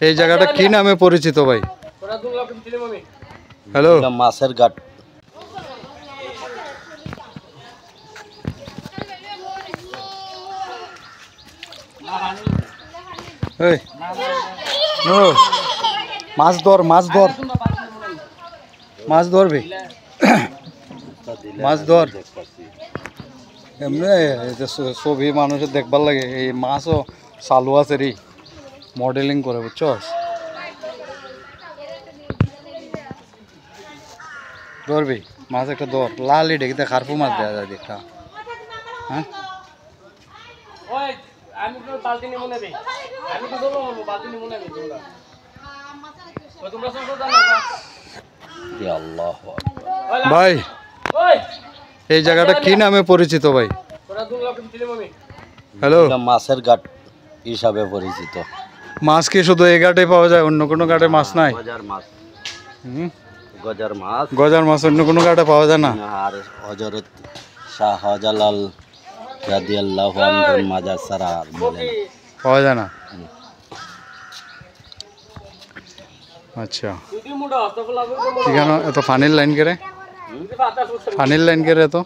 এই জায়গাটা কি নামে পরিচিত ভাই? হ্যালো, মাছের ঘাট। এই নো মাছ ধর, মাছ ধর, মাছ ধরবি, মাছ ধর। এমনি ছবি মানুষের দেখবার লাগে, এই মাছও চালু আছে রে, মডেলিং করে, বুঝছস? ধরবি মাছ একটা ধর, লাল ইটে কিন্তু খারপু মাছ দেওয়া যায় দেখা। হ্যাঁ ভাই, এই জায়গাটা কি নামে পরিচিত ভাই? হ্যালো, মাছের ঘাট হিসাবে পরিচিত। মাছ কি শুধু এই ঘাটে পাওয়া যায়, অন্য কোনো ঘাটে মাছ নাই? গজার মাছ, হুম, গজার মাছ, গজার মাছ অন্য কোনো ঘাটে পাওয়া যায় না? আর হযরত শাহজালাল রাদিয়াল্লাহু আনহুর মাজার ছাড়া আর মেলে না। পাওয়া যায় না? আচ্ছা, এখানে এত পানির লাইন করে, পানির লাইন করে এত